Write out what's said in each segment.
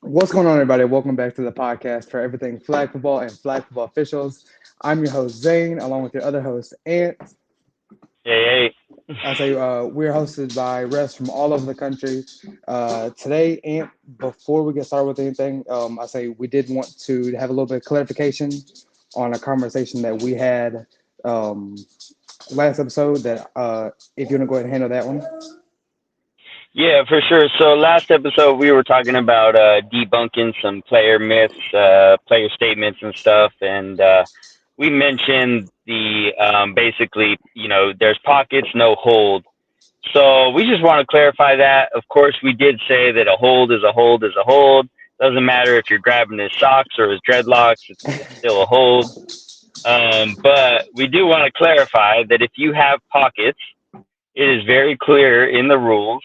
What's going on, everybody? Welcome back to the podcast for everything flag football and flag football officials. I'm your host, Zane, along with your other host, Ant. Hey, I say we're hosted by refs from all over the country. Today, Ant, before we get started with anything, I say we did want to have a little bit of clarification on a conversation that we had um, last episode. That if you want to go ahead and handle that one. yeah, for sure. So last episode we were talking about debunking some player myths, player statements and stuff, and we mentioned the basically, there's pockets, no hold. So we just want to clarify that. Of course, we did say that a hold is a hold is a hold. Doesn't matter if you're grabbing his socks or his dreadlocks; it's still a hold. But we do want to clarify that if you have pockets, it is very clear in the rules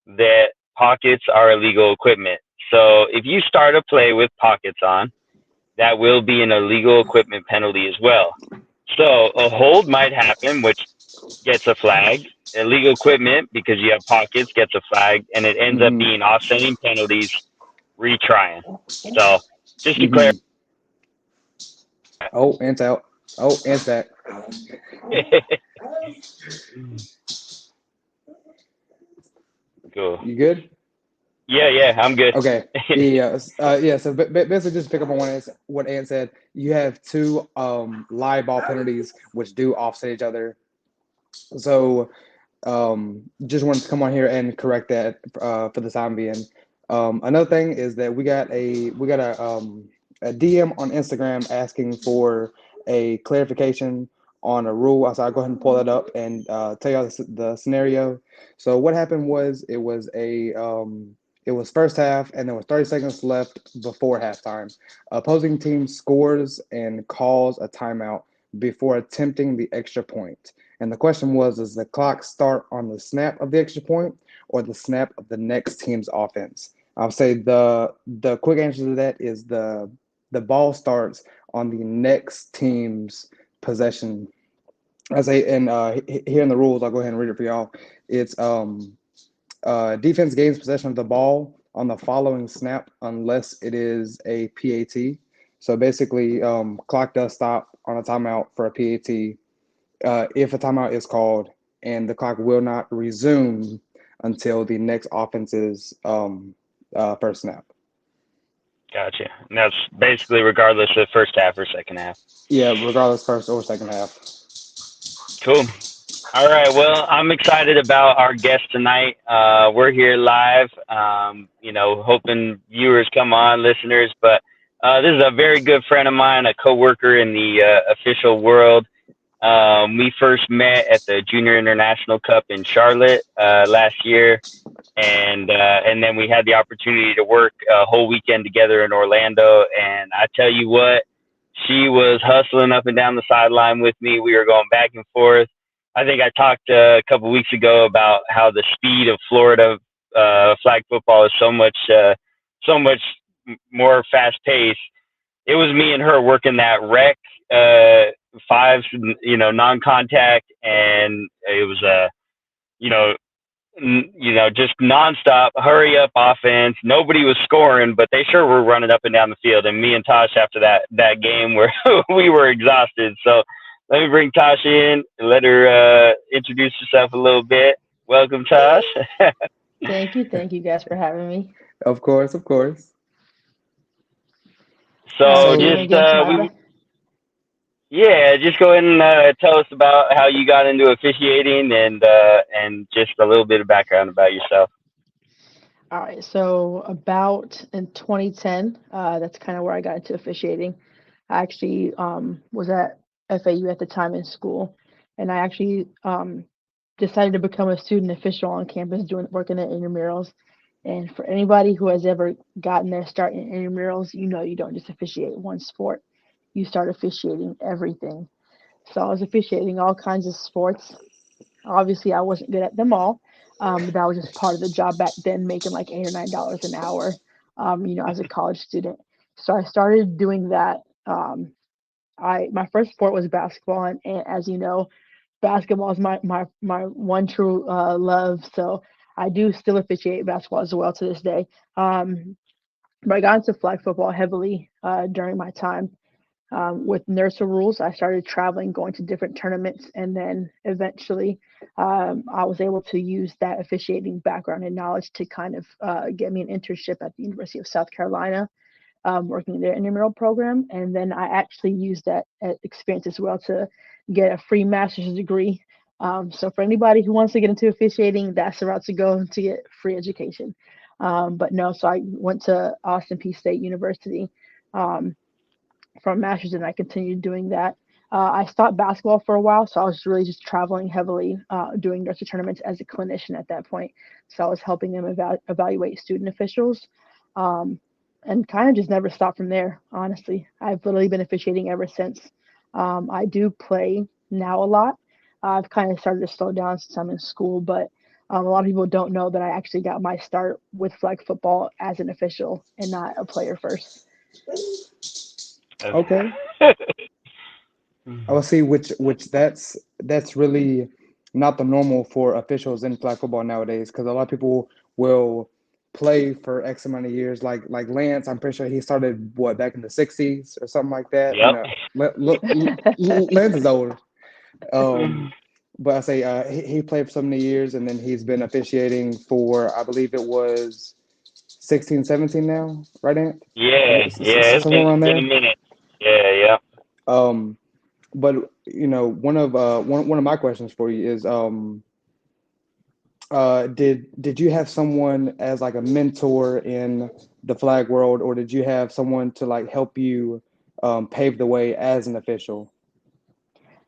that pockets are illegal equipment. So if you start a play with pockets on, that will be an illegal equipment penalty as well. So a hold might happen, which gets a flag. Illegal equipment, because you have pockets, gets a flag, and it ends up Mm-hmm. being offsetting penalties, retrying. So just to clarify. Mm-hmm. Oh, Ant's out. Oh, Ant's back. Cool. You good? Yeah, I'm good. Okay. Yeah. So basically, just pick up on what Ann said. You have two live ball penalties which do offset each other. So just wanted to come on here and correct that for the time being. Another thing is that we got a DM on Instagram asking for a clarification on a rule. So I'll go ahead and pull that up and tell you the scenario. So what happened was it was first half and there was 30 seconds left before halftime. Opposing team scores and calls a timeout before attempting the extra point. And the question was, does the clock start on the snap of the extra point or the snap of the next team's offense? I'll say the quick answer to that is the ball starts on the next team's possession. I say, and here in the rules, I'll go ahead and read it for y'all. It's defense gains possession of the ball on the following snap unless it is a PAT. So basically, clock does stop on a timeout for a PAT if a timeout is called, and the clock will not resume until the next offense's first snap. Gotcha. And that's basically regardless of first half or second half. Yeah, regardless, first or second half. Cool. All right. Well, I'm excited about our guest tonight. We're here live. Hoping viewers come on, listeners. But this is a very good friend of mine, a coworker in the official world. We first met at the Junior International Cup in Charlotte last year, and then we had the opportunity to work a whole weekend together in Orlando. And I tell you what, she was hustling up and down the sideline with me. We were going back and forth. I think I talked a couple weeks ago about how the speed of Florida flag football is so much more fast paced. It was me and her working that rec fives, non-contact, and it was you know, just nonstop hurry up offense. Nobody was scoring, but they sure were running up and down the field. And me and Tosh after that game where we were exhausted. So let me bring Tasha in and let her introduce herself a little bit. Welcome, Tosh. Thank you guys for having me. Of course, of course. How are So you doing So just again tonight? just go ahead and tell us about how you got into officiating and just a little bit of background about yourself. All right, so about in 2010, that's kind of where I got into officiating. I actually was at FAU at the time in school, and I actually decided to become a student official on campus doing working at intramurals. And for anybody who has ever gotten their start in intramurals, you know you don't just officiate one sport. You start officiating everything. So I was officiating all kinds of sports. Obviously, I wasn't good at them all, but that was just part of the job back then, making like $8 or $9 an hour, as a college student. So I started doing that. I my first sport was basketball, and as you know, basketball is my one true love. So I do still officiate basketball as well to this day. Um, But I got into flag football heavily during my time with NERSA rules. I started traveling, going to different tournaments, and then eventually I was able to use that officiating background and knowledge to kind of get me an internship at the University of South Carolina, working in their intramural program. And then I actually used that experience as well to get a free master's degree. So for anybody who wants to get into officiating, that's the route to go to get free education. But no, so I went to Austin Peay State University um, for a master's, and I continued doing that. I stopped basketball for a while, so I was really just traveling heavily, doing nursery tournaments as a clinician at that point. So I was helping them evaluate student officials, um, and kind of just never stopped from there. Honestly, I've literally been officiating ever since. I do play now a lot. I've kind of started to slow down since I'm in school, but a lot of people don't know that I actually got my start with flag football as an official and not a player first. Okay. I Mhm. will see which that's really not the normal for officials in flag football nowadays because a lot of people will play for X amount of years. Like Lance, I'm pretty sure he started what back in the '60s or something like that. Yep. Lance is old. Um, but I say he played for so many years and then he's been officiating for I believe it was 16, 17 now, right, Ant? Yeah, yeah, Somewhere around it's been a there. minute. Yeah, yeah. Um, but one of my questions for you is did you have someone as like a mentor in the flag world, or did you have someone to like help you pave the way as an official?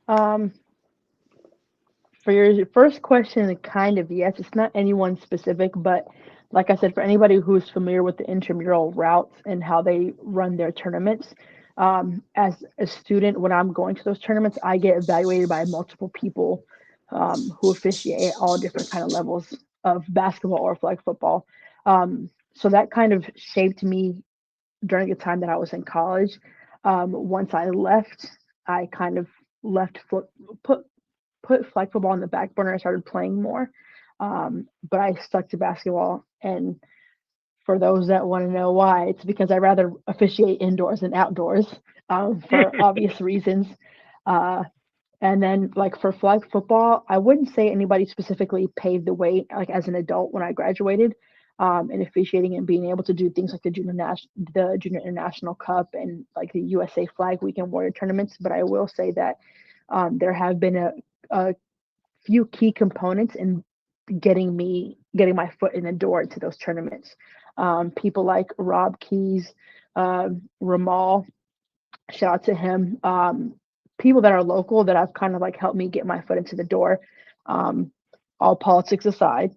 Um, for your first question, kind of yes. It's not anyone specific, but like I said, for anybody who's familiar with the intramural routes and how they run their tournaments, as a student, when I'm going to those tournaments, I get evaluated by multiple people who officiate at all different kind of levels of basketball or flag football. So that kind of shaped me during the time that I was in college. Once I left, I kind of left put flag football on the back burner. I started playing more, but I stuck to basketball. And for those that want to know why, it's because I rather officiate indoors than outdoors, for obvious reasons. Uh, and then, like for flag football, I wouldn't say anybody specifically paved the way, like as an adult when I graduated, and officiating and being able to do things like the Junior International Cup and like the USA Flag Week and Warrior tournaments. But I will say that there have been a few key components in getting my foot in the door to those tournaments. People like Rob Keys, Ramal, shout out to him. People that are local that have kind of like helped me get my foot into the door. Um, all politics aside,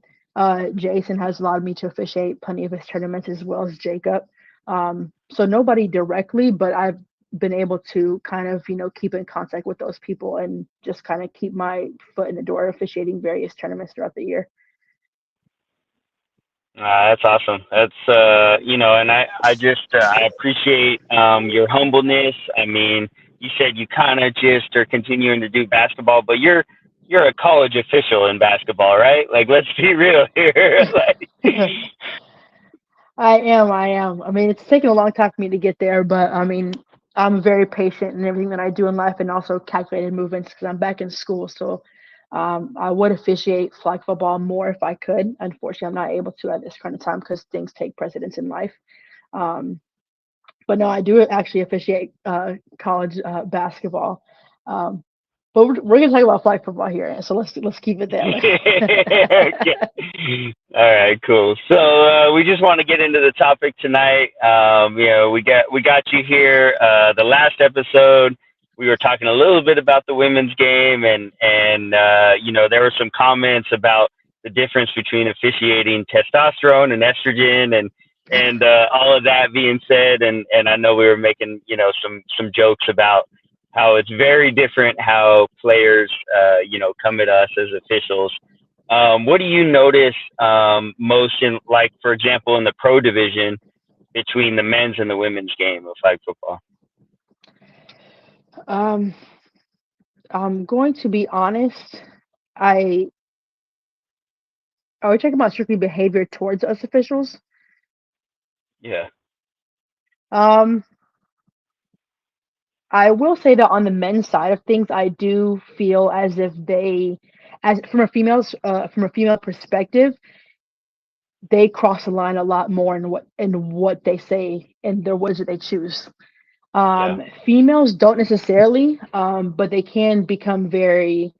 Jason has allowed me to officiate plenty of his tournaments as well as Jacob. So nobody directly, but I've been able to kind of keep in contact with those people and just kind of keep my foot in the door officiating various tournaments throughout the year. That's awesome. That's and I just I appreciate your humbleness. I mean, you said you kind of just are continuing to do basketball, but you're a college official in basketball, right? Like, let's be real here. Like, I am. I mean, it's taken a long time for me to get there, but I mean, I'm very patient in everything that I do in life and also calculated movements because I'm back in school. So I would officiate flag football more if I could. Unfortunately, I'm not able to at this current time because things take precedence in life. Um, but no, I do actually officiate college basketball. Um, but we're gonna talk about flag football here, so let's keep it that way. okay. All right, cool. So we just want to get into the topic tonight. We got you here. The last episode, we were talking a little bit about the women's game, and there were some comments about the difference between officiating testosterone and estrogen, and all of that being said, and I know we were making some jokes about how it's very different how players come at us as officials. What do you notice most in, like, for example, in the pro division between the men's and the women's game of flag football? um, I'm going to be honest. I Are we talking about strictly behavior towards us officials? Yeah. Um, I will say that on the men's side of things, I do feel as if as from a female perspective, they cross the line a lot more in what they say and their words that they choose. Yeah. Females don't necessarily, but they can become very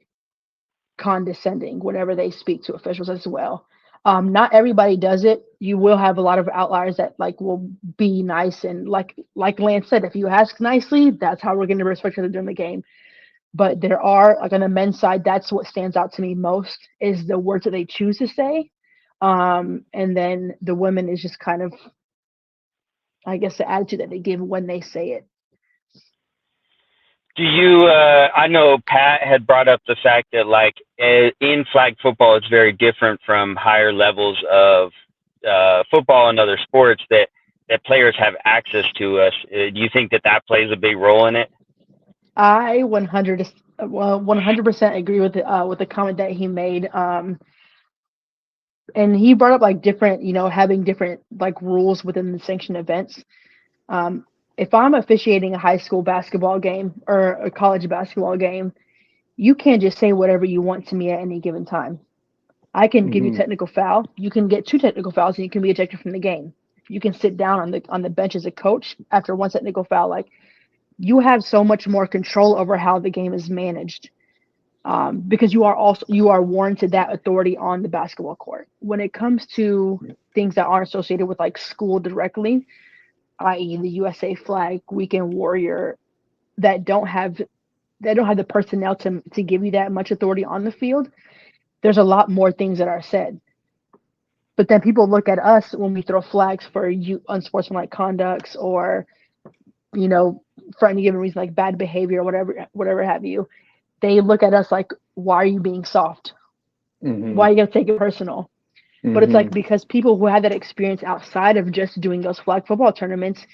condescending whenever they speak to officials as well. Not everybody does it. You will have a lot of outliers that like will be nice and like Lance said, if you ask nicely, that's how we're going to respect each other during the game. But there are like on the men's side, that's what stands out to me most is the words that they choose to say. And then the women is just kind of, I guess, the attitude that they give when they say it. Do you? I know Pat had brought up the fact that like in flag football, it's very different from higher levels of football and other sports that players have access to us. Do you think that that plays a big role in it? I 100% agree with the comment that he made. And he brought up like different, having different like rules within the sanctioned events. Um, if I'm officiating a high school basketball game or a college basketball game, you can't just say whatever you want to me at any given time. I can give you Hmm. technical foul. You can get two technical fouls and you can be ejected from the game. You can sit down on the bench as a coach after one technical foul. Like you have so much more control over how the game is managed because you are warranted that authority on the basketball court. When it comes to things that aren't associated with like school directly, i.e., the USA flag, weekend warrior, that don't have that don't have the personnel to give you that much authority on the field, there's a lot more things that are said. But then people look at us when we throw flags for unsportsmanlike conducts or you know for any given reason like bad behavior or whatever have you. They look at us like, why are you being soft? Hmm. Why are you gonna take it personal? But it's like Hmm. because people who had that experience outside of just doing those flag football tournaments,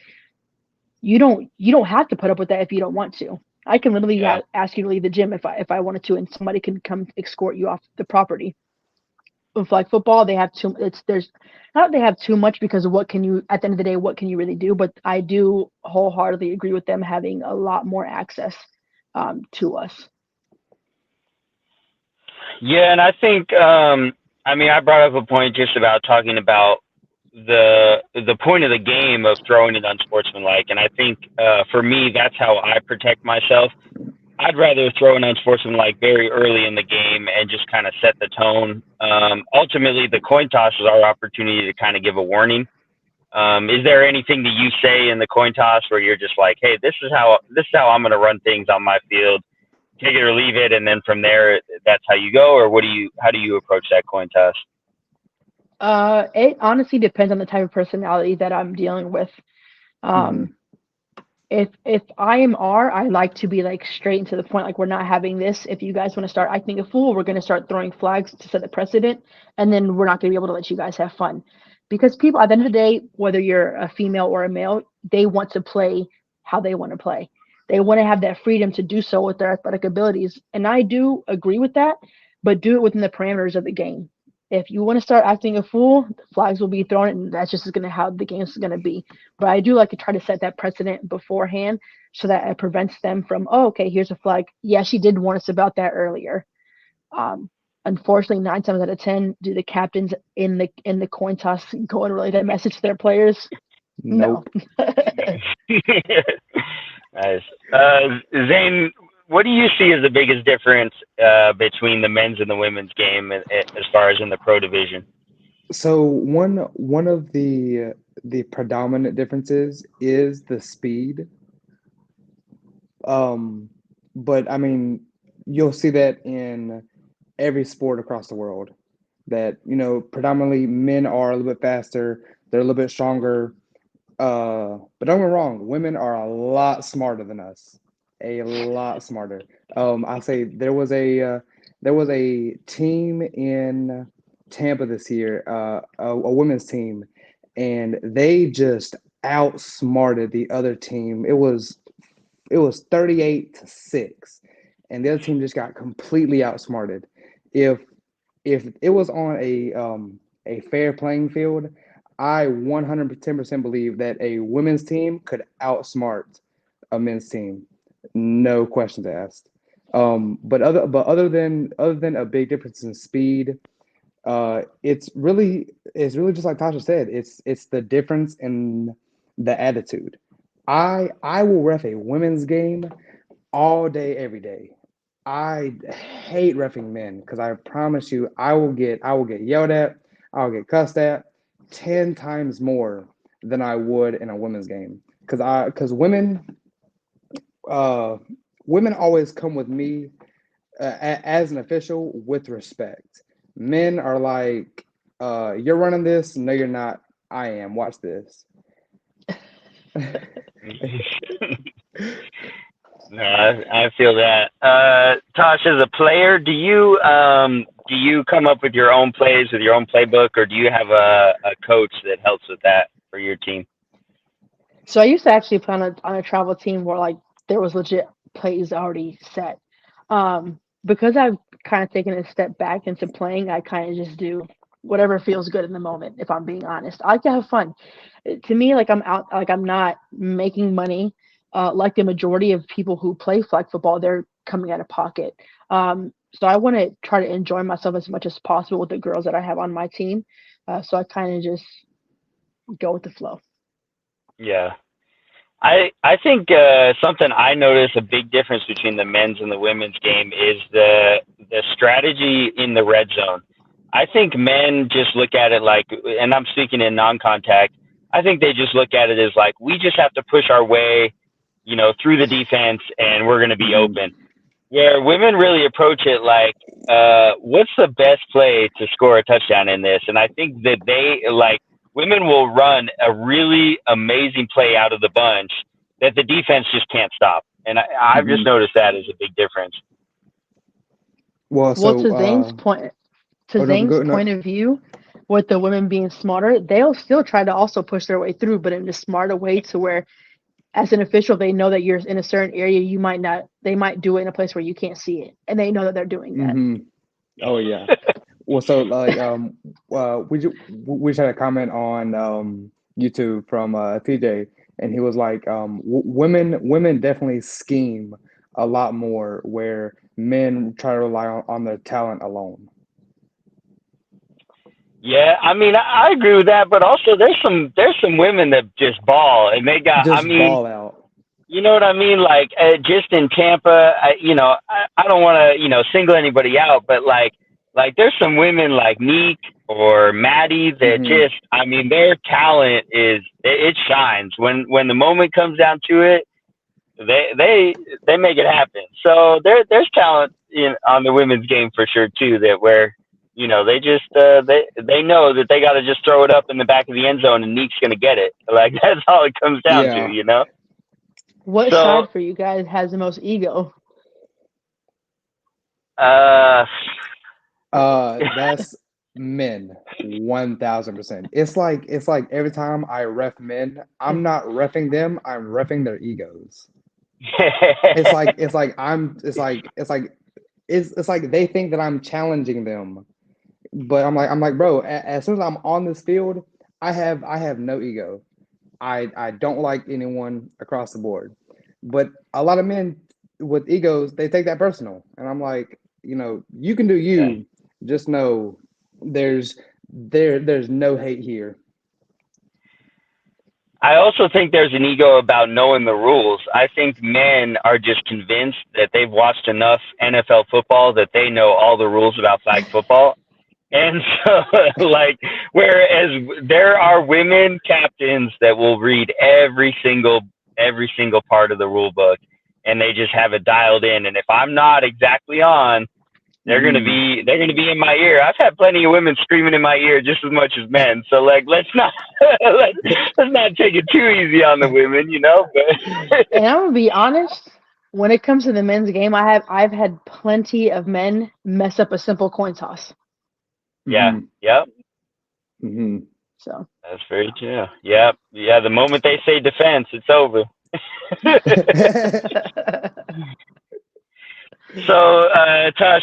you don't have to put up with that if you don't want to. I can literally Yeah. ask you to leave the gym if I wanted to, and somebody can come escort you off the property. With flag football, they have too it's there's not that they have too much because what can you at the end of the day what can you really do? But I do wholeheartedly agree with them having a lot more access to us. Yeah, and I think I mean I brought up a point just about talking about the point of the game of throwing it unsportsmanlike, and I think for me that's how I protect myself. I'd rather throw an unsportsmanlike very early in the game and just kind of set the tone. Ultimately, the coin toss is our opportunity to kind of give a warning. Is there anything that you say in the coin toss where you're just like, "Hey, this is how I'm going to run things on my field. Take it or leave it," and then from there, that's how you go, or what do you? How do you approach that coin toss? It honestly depends on the type of personality that I'm dealing with. Hmm. Um, if I am I like to be like straight and to the point. Like we're not having this. If you guys want to start acting a fool, we're going to start throwing flags to set the precedent, and then we're not going to be able to let you guys have fun. Because people, at the end of the day, whether you're a female or a male, they want to play how they want to play. They want to have that freedom to do so with their athletic abilities, and I do agree with that, but do it within the parameters of the game. If you want to start acting a fool, the flags will be thrown, and that's just going to how the game's going to be. But I do like to try to set that precedent beforehand so that it prevents them from, oh, okay, here's a flag. Yeah, she did warn us about that earlier. Um, Unfortunately, 9 times out of 10, do the captains in the coin toss go and relay that message to their players? No. Nope. Nice. Zane, what do you see as the biggest difference between the men's and the women's game as far as in the pro division? So one of the predominant differences is the speed. Um, but I mean, you'll see that in every sport across the world. That predominantly men are a little bit faster. They're a little bit stronger. But don't get me wrong, women are a lot smarter than us. A lot smarter. I say there was a team in Tampa this year, a women's team, and they just outsmarted the other team. It was 38-6, and the other team just got completely outsmarted. If if it was on a fair playing field, I 110% believe that a women's team could outsmart a men's team, no questions asked. But other than a big difference in speed, it's really just like Tasha said. It's the difference in the attitude. I will ref a women's game all day, every day. I hate refing men because I promise you, I will get yelled at, I'll get cussed at 10 times more than I would in a women's game. Because uh, women always come with me as an official with respect. Men are like, you're running this. No, you're not. I am. Watch this. No, I feel that. Tosh, as a player, do you come up with your own plays with your own playbook, or do you have a coach that helps with that for your team? So I used to actually play on a travel team where like there was legit plays already set. Because I've kind of taken a step back into playing, I kind of just do whatever feels good in the moment. If I'm being honest, I like to have fun. To me, like I'm out, like I'm not making money. Like the majority of people who play flag football, they're coming out of pocket. So I want to try to enjoy myself as much as possible with the girls that I have on my team. So I kind of just go with the flow. Yeah. I think something I notice a big difference between the men's and the women's game is the strategy in the red zone. I think men just look at it like, and I'm speaking in non-contact. I think they just look at it as like we just have to push our way, through the defense, and we're going to be Hmm. open. Where women really approach it like, what's the best play to score a touchdown in this? And I think that women will run a really amazing play out of the bunch that the defense just can't stop. And I've just Hmm. noticed that as a big difference. Well, Well, so to oh no, Zane's go no. point of view, with the women being smarter, they'll still try to also push their way through, but in a smarter way to where, as an official, they know that you're in a certain area. You might not. They might do it in a place where you can't see it, and they know that they're doing that. Hmm. Oh yeah. Well, so like we just had a comment on YouTube from TJ, and he was like, women definitely scheme a lot more, where men try to rely on their talent alone. Yeah, I mean, I agree with that, but also there's some women that just ball, and they got. I Just mean, ball out. you know what I mean? Like just in Tampa, I don't want to single anybody out, but like there's some women like Neek or Maddie that Hmm. just I mean their talent it shines when the moment comes down to it. They make it happen. So there's talent on the women's game for sure too. That where they just they know that they got to just throw it up in the back of the end zone and Neek's gonna get it. Like that's all it comes down to, Yeah. you know. What So side for you guys has the most ego? Uh, That's men, 1,000%. It's like every time I ref men, I'm not refing them. I'm refing their egos. It's like they think that I'm challenging them, but I'm like, bro. As soon as I'm on this field, I have no ego. I don't like anyone across the board, but a lot of men with egos, they take that personal, and I'm like, you can do yeah. you. Just know there's no hate here. I also think there's an ego about knowing the rules. I think men are just convinced that they've watched enough NFL football that they know all the rules about flag football. And so, like, whereas there are women captains that will read every single part of the rule book, and they just have it dialed in. And if I'm not exactly on, Hmm. they're gonna be in my ear. I've had plenty of women screaming in my ear just as much as men. So like let's not let's not take it too easy on the women, you know. But And I'm gonna be honest. When it comes to the men's game, I've had plenty of men mess up a simple coin toss. yeah, Hmm. yep, Hmm. So that's very true. Yep, yeah. The moment they say defense, it's over. So, Tosh,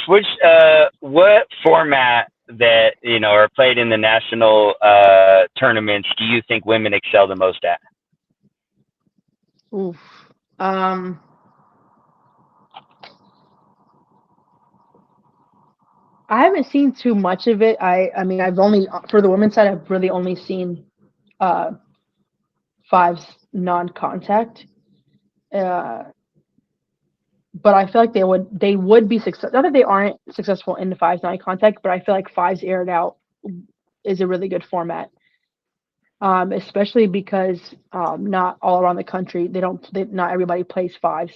what format that are played in the national tournaments do you think women excel the most at? Oof. Um, I haven't seen too much of it. I mean, I've only for the women's side, I've really only seen uh fives non-contact. Uh, but I feel like they would be success. Not that they aren't successful in the fives non-contact, but I feel like fives aired out is a really good format. Especially because not all around the country not everybody plays fives.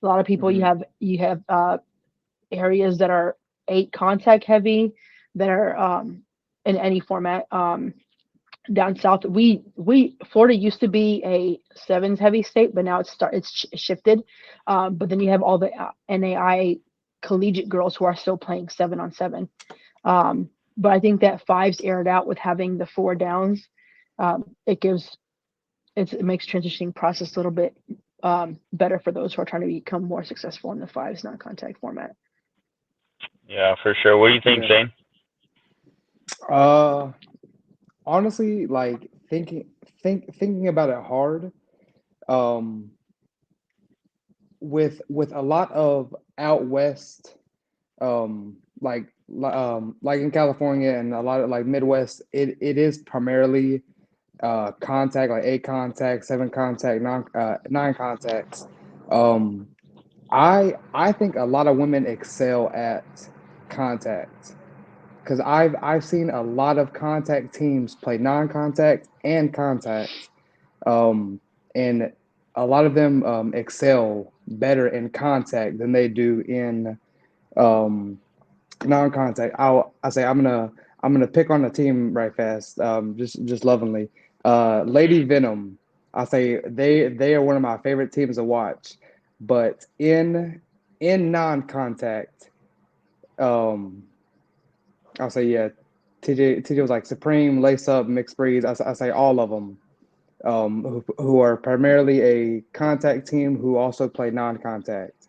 A lot of people Hmm. you have areas that are eight contact heavy that are in any format. Down south, we Florida used to be a sevens heavy state, but now it's shifted. But then you have all the NAI collegiate girls who are still playing 7-on-7. But I think that fives aired out with having the four downs. It makes transitioning process a little bit better for those who are trying to become more successful in the fives non-contact format. Yeah, for sure. What do you think, Yeah. Zane? Uh, Honestly, like thinking about it hard. Um, with a lot of out west, like in California and a lot of like Midwest, it is primarily contact, like eight contact, seven contact, nine contacts. Um, I think a lot of women excel at contact because I've seen a lot of contact teams play non-contact and contact, um, and a lot of them excel better in contact than they do in um, non-contact. I say I'm gonna pick on the team right fast, just lovingly. Lady Venom. I say they are one of my favorite teams to watch, but in non-contact, um, I'll say yeah. TJ was like Supreme, Lace Up, Mixed Breeds. I say all of them, who are primarily a contact team who also play non-contact.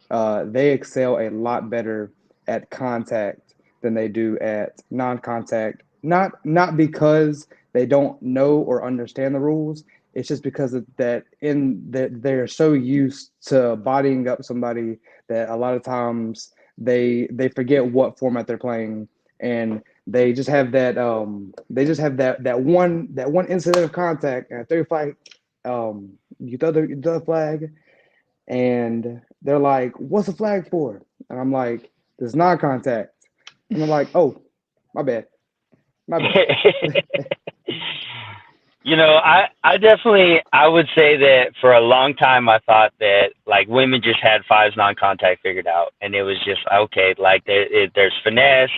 They excel a lot better at contact than they do at non-contact. Not because they don't know or understand the rules. It's just because of that in that they're so used to bodying up somebody that a lot of times they forget what format they're playing, and they just have that one incident of contact and a third flag. You throw the flag and they're like, "What's the flag for?" And I'm like, "There's non-contact." And they're like, "Oh, my bad, my bad." I definitely I would say that for a long time I thought that like women just had fives non-contact figured out, and it was just okay. Like there's finesse,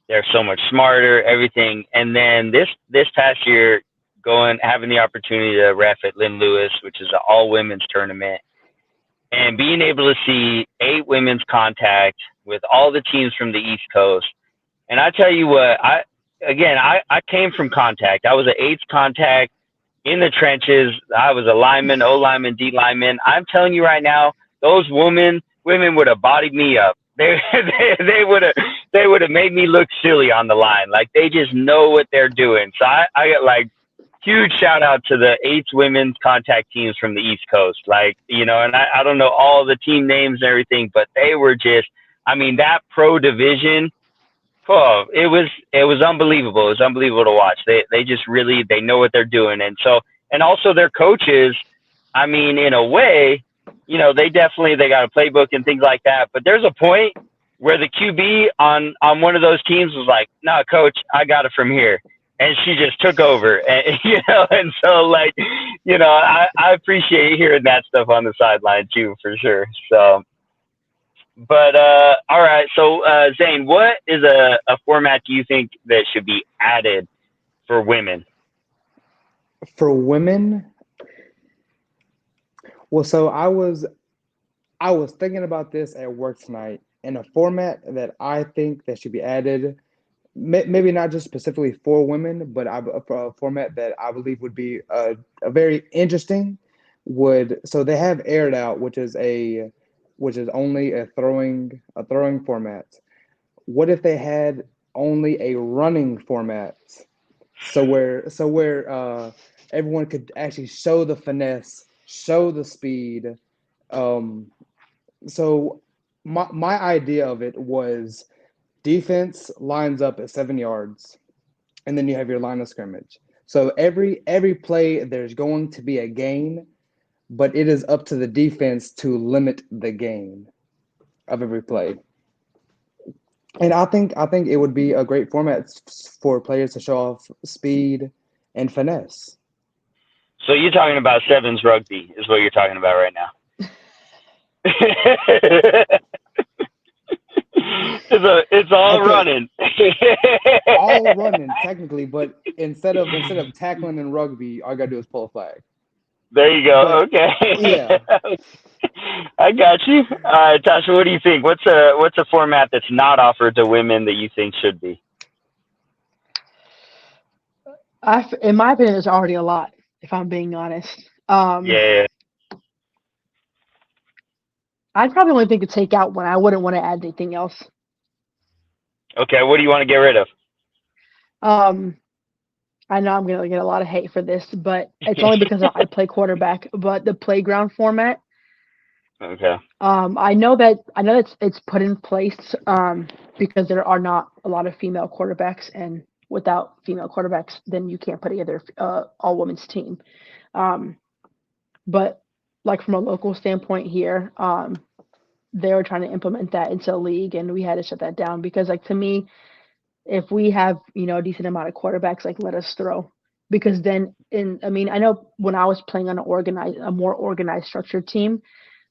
they're so much smarter, everything. And then this past year, going having the opportunity to ref at Lynn Lewis, which is an all women's tournament, and being able to see eight women's contact with all the teams from the East Coast. And I tell you what, I came from contact. I was an eighth contact in the trenches. I was a lineman, O lineman, D lineman. I'm telling you right now, those women would have bodied me up. They would have made me look silly on the line. Like they just know what they're doing. So I get like huge shout out to the eight women's contact teams from the East Coast. Like, and I don't know all the team names and everything, but they were just I mean, that pro division. Oh, it was unbelievable. It was unbelievable to watch. They just really they know what they're doing, and also their coaches. I mean, in a way, they got a playbook and things like that. But there's a point where the QB on one of those teams was like, "No, coach, I got it from here," and she just took over, and and so like, I appreciate hearing that stuff on the sideline too, for sure. So but all right, so Zane, what is a format do you think that should be added for women? For women, well, so I was thinking about this at work tonight, and a format that I think that should be added, maybe not just specifically for women, but a format that I believe would be a very interesting would so they have aired out, which is only a throwing format. What if they had only a running format. So where everyone could actually show the finesse, show the speed. Um, so my idea of it was defense lines up at 7 yards, and then you have your line of scrimmage. So every play there's going to be a gain, but it is up to the defense to limit the gain of every play. And I think it would be a great format for players to show off speed and finesse. So you're talking about sevens rugby is what you're talking about right now. It's all Okay, running. all running technically, but instead of tackling in rugby, all I gotta do is pull a flag. There you go. But Okay. yeah, I got you. All right, Tasha, what do you think? What's a format that's not offered to women that you think should be? In my opinion, there's already a lot, if I'm being honest. Yeah. I'd probably only think to take out one. I wouldn't want to add anything else. Okay. What do you want to get rid of? Um, I know I'm gonna get a lot of hate for this, but it's only because I play quarterback. But the playground format, Okay. I know it's put in place because there are not a lot of female quarterbacks, and without female quarterbacks, then you can't put together all women's team. Um, but like from a local standpoint here, they were trying to implement that into the league, and we had to shut that down because, like, to me, if we have a decent amount of quarterbacks, like, let us throw, because then I mean, I know when I was playing on a more organized structured team,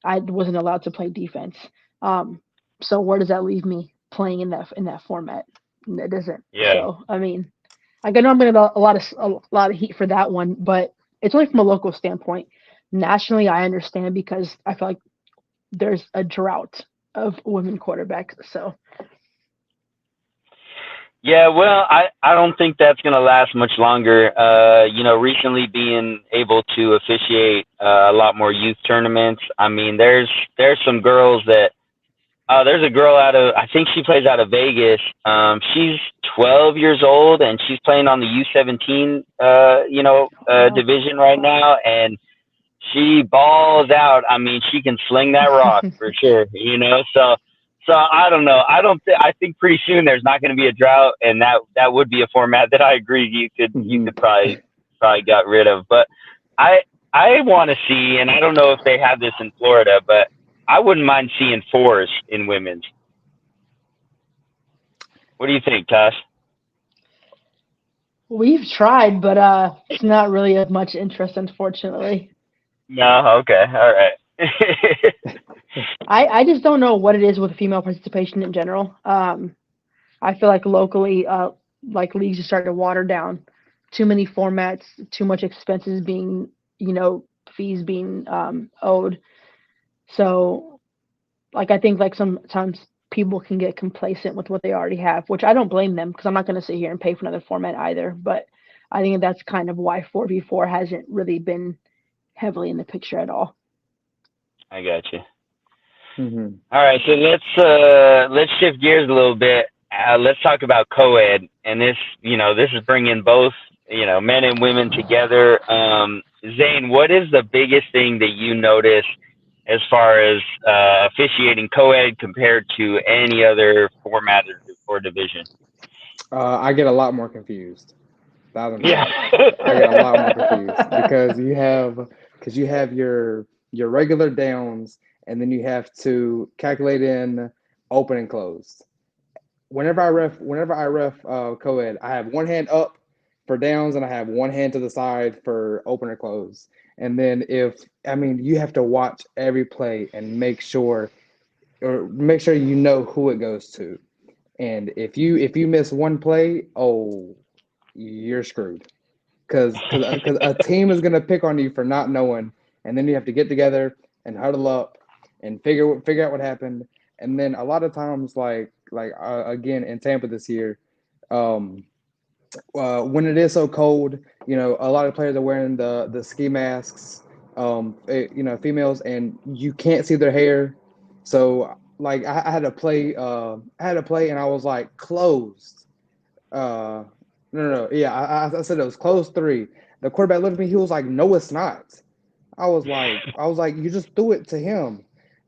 I wasn't allowed to play defense. um so where does that leave me playing in that format? It doesn't. Yeah. So I mean, like, I know I'm gonna get a lot of heat for that one, but it's only from a local standpoint. Nationally, I understand because I feel like there's a drought of women quarterbacks. So Yeah, well, I don't think that's going to last much longer. Recently being able to officiate a lot more youth tournaments. I mean, there's some girls that there's a girl out of I think she plays out of Vegas. She's 12 years old and she's playing on the U17 wow. division right now, and she balls out. I mean, she can sling that rock for sure. So I don't know. I think pretty soon there's not going to be a drought, and that would be a format that I agree you could mhm. probably got rid of. But I I want to see, and I don't know if they have this in Florida, but I wouldn't mind seeing fours in women's. What do you think, Tosh? We've tried, but it's not really of much interest, unfortunately. No, okay, all right. I just don't know what it is with female participation in general. I feel like locally, like, leagues are starting to water down. Too many formats, too much expenses being, fees being owed. So, like, I think, like, sometimes people can get complacent with what they already have, which I don't blame them because I'm not going to sit here and pay for another format either. But I think that's kind of why 4v4 hasn't really been heavily in the picture at all. I got you. Mhm. All right, so let's shift gears a little bit. Let's talk about co-ed, and this is bringing both men and women together. Zane, what is the biggest thing that you notice as far as officiating co-ed compared to any other format or division? I get a lot more confused. Yeah. 1,000%. I get a lot more confused because you have your regular downs, and then you have to calculate in open and closed. Whenever I ref co-ed, I have one hand up for downs and I have one hand to the side for open or close. And then if I mean you have to watch every play and make sure you know who it goes to. And if you miss one play, oh, you're screwed because a team is gonna pick on you for not knowing, and then you have to get together and huddle up and figure out what happened. And then a lot of times, like again in Tampa this year, um, when it is so cold, a lot of players are wearing the ski masks. Females, and you can't see their hair. So like I had to play, and I was like closed. Uh, no. Yeah, I said it was close three. The quarterback looked at me. He was like, "No, it's not." I was like, "You just threw it to him."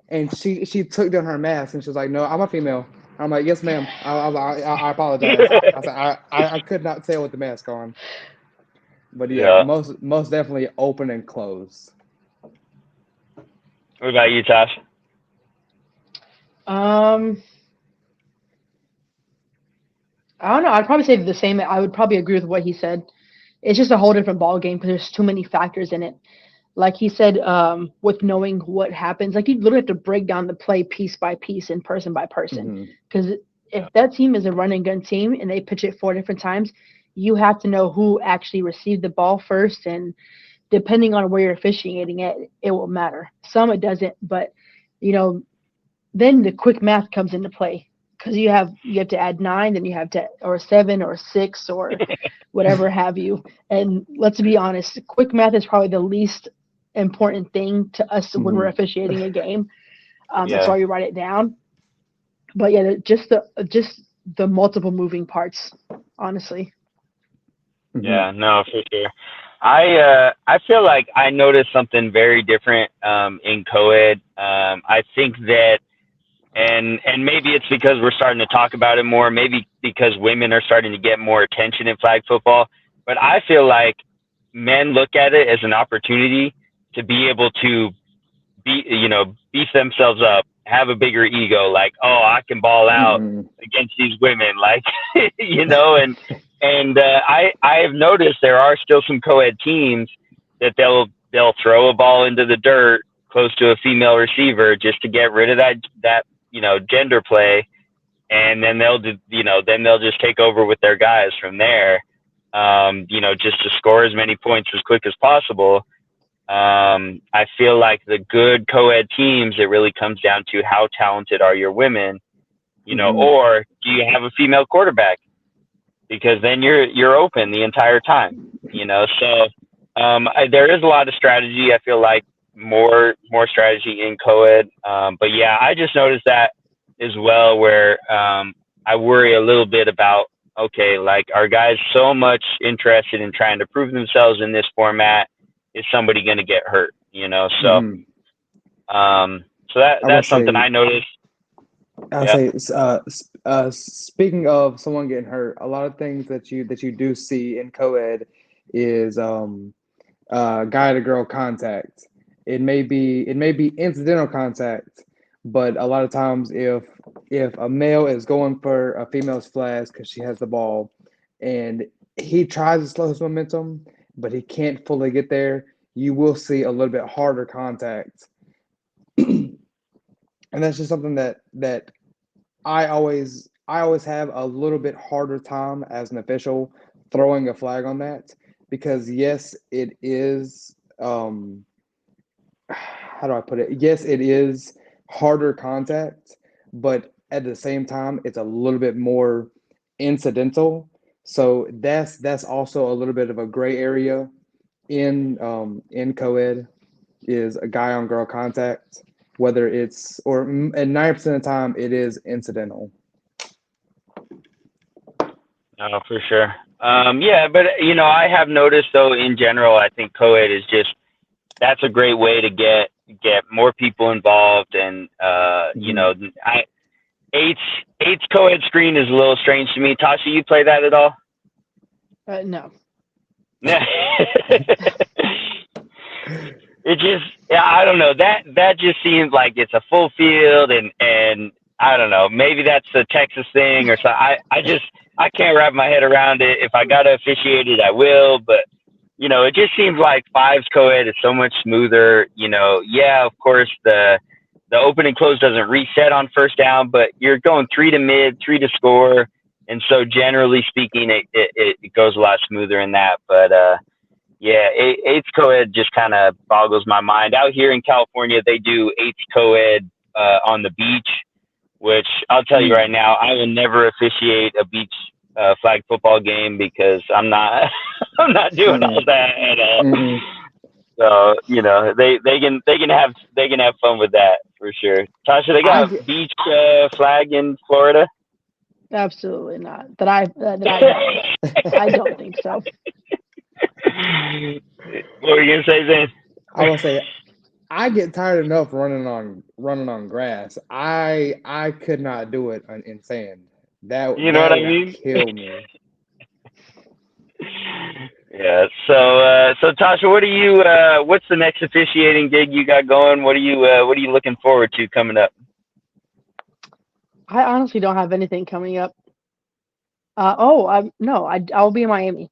And she took down her mask and she was like, "No, I'm a female." I'm like, "Yes, ma'am." I apologize. I said, I could not tell with the mask on. But yeah, Yeah. most definitely open and closed. What about you, Tosh? Um, I don't know. I'd probably say the same. I would probably agree with what he said. It's just a whole different ball game because there's too many factors in it. Like he said, with knowing what happens, like you literally have to break down the play piece by piece and person by person. Hmm. Because if that team is a run and gun team and they pitch it four different times, you have to know who actually received the ball first, and depending on where you're officiating it will matter. Some it doesn't, but you know, then the quick math comes into play because you have to add nine, then you have to or seven or six or whatever have you. And let's be honest, quick math is probably the least important thing to us when we're Hmm. officiating a game. That's Yeah. why we write it down. But yeah, just the multiple moving parts, honestly. Hmm. Yeah, no, for sure. I feel like I noticed something very different in co-ed. I think that and maybe it's because we're starting to talk about it more, maybe because women are starting to get more attention in flag football, but I feel like men look at it as an opportunity to be able to beef themselves up, have a bigger ego, like, oh, I can ball out Hmm. against these women, like, and I have noticed there are still some co-ed teams that they'll throw a ball into the dirt close to a female receiver just to get rid of that gender play, and then they'll just take over with their guys from there, just to score as many points as quick as possible. I feel like the good co-ed teams, it really comes down to how talented are your women, Hmm. or do you have a female quarterback? Because then you're open the entire time. So there is a lot of strategy. I feel like more strategy in co-ed. But yeah, I just noticed that as well, where I worry a little bit about, okay, like, are guys so much interested in trying to prove themselves in this format? Is somebody going to get hurt? Hmm. So I would that's something say I noticed. I would Yeah. say speaking of someone getting hurt, a lot of things that you do see in co-ed is guy to girl contact. It may be incidental contact, but a lot of times if a male is going for a female's flash because she has the ball, and he tries to slow his momentum, but he can't fully get there, you will see a little bit harder contact, and that's just something that I always have a little bit harder time as an official throwing a flag on that because yes, it is how do I put it? Yes, it is harder contact, but at the same time, it's a little bit more incidental. So that's also a little bit of a gray area in co-ed is a guy on girl contact, whether it's or and 90% of the time it is incidental. No, for sure. Yeah, but I have noticed though in general, I think co-ed is just that's a great way to get more people involved, and Mhm. I eight's eight's co-ed screen is a little strange to me. Tasha, you play that at all? No. Yeah. It just, yeah, I don't know, that just seems like it's a full field, and I don't know, maybe that's a Texas thing or so. I can't wrap my head around it. If I gotta officiate it, I will, but it just seems like fives co-ed is so much smoother. Yeah, of course the open and close doesn't reset on first down, but you're going three to mid, three to score, and so generally speaking, it goes a lot smoother in that. But yeah, eighth co-ed just kind of boggles my mind. Out here in California, they do eighth co-ed on the beach, which I'll tell you right Mm. now, I will never officiate a beach flag football game because I'm not I'm not doing all Mm. that at all. Mm. So they can have fun with that for sure. Tasha, they I got get beach flag in Florida. Absolutely not. That I've heard. I don't think so. What were you gonna say, Zane? I will say I get tired enough running on grass. I could not do it in sand. That You know what that I would mean? kill me. Yeah. So Tasha, what are you? What's the next officiating gig you got going? What are you looking forward to coming up? I honestly don't have anything coming up. Oh, I no, I'll be in Miami.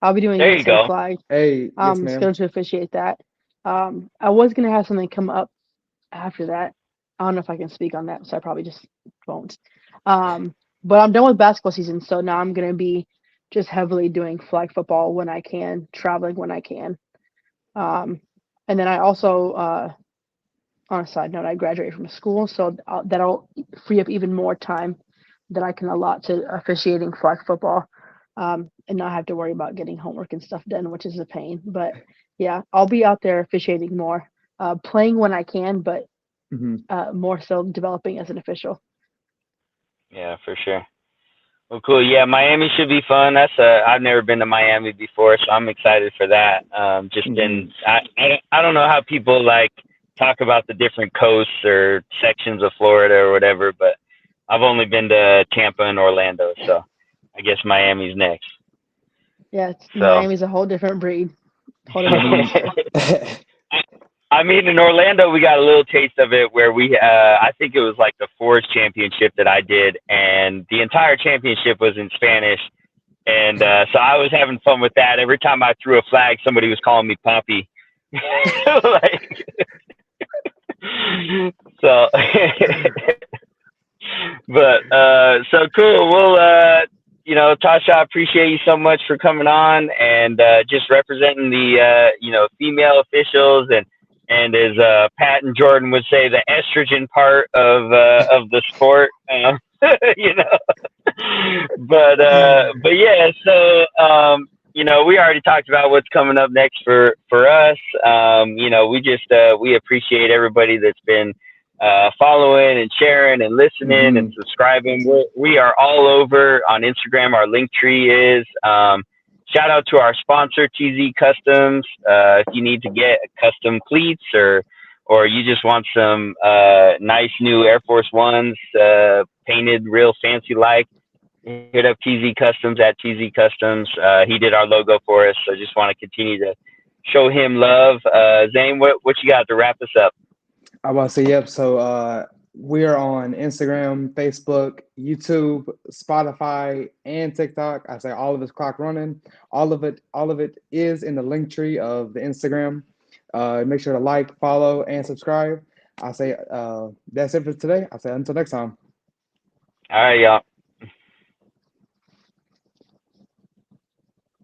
I'll be doing There you USA go. Flag. Hey, yes, ma'am. Scheduled to officiate that. I was gonna have something come up after that. I don't know if I can speak on that, so I probably just won't. Um, but I'm done with basketball season, so now I'm gonna be just heavily doing flag football when I can, traveling when I can. Um, and then I also, on a side note, I graduated from school, so that'll free up even more time that I can allot to officiating flag football, and not have to worry about getting homework and stuff done, which is a pain. But yeah, I'll be out there officiating more, playing when I can, but Hmm. more so developing as an official. Yeah, for sure. Well, cool. Yeah, Miami should be fun. I've never been to Miami before, so I'm excited for that. Just Hmm. in I don't know how people like talk about the different coasts or sections of Florida or whatever, but I've only been to Tampa and Orlando, so I guess Miami's next. Yeah, So Miami's a whole different breed, whole different monster. I mean, in Orlando, we got a little taste of it where I think it was like the Forest Championship that I did, and the entire championship was in Spanish. And so I was having fun with that. Every time I threw a flag, somebody was calling me Poppy. Like, so, but so cool. Well, Tasha, I appreciate you so much for coming on and just representing the female officials and as Pat and Jordan would say, the estrogen part of the sport. You know, but yeah, so we already talked about what's coming up next for us. We appreciate everybody that's been following and sharing and listening and Hmm. subscribing. We are all over on Instagram. Our link tree is. Shout out to our sponsor, TZ Customs. If you need to get custom cleats or you just want some nice new Air Force Ones painted real fancy like, hit up TZ Customs at TZ Customs. He did our logo for us, so just want to continue to show him love. Zane, what you got to wrap us up? I want to say yep. So we are on Instagram, Facebook, YouTube, Spotify, and TikTok. I say all of it's clock running. All of it is in the link tree of the Instagram. Make sure to like, follow, and subscribe. I say that's it for today. I say until next time. All right, y'all.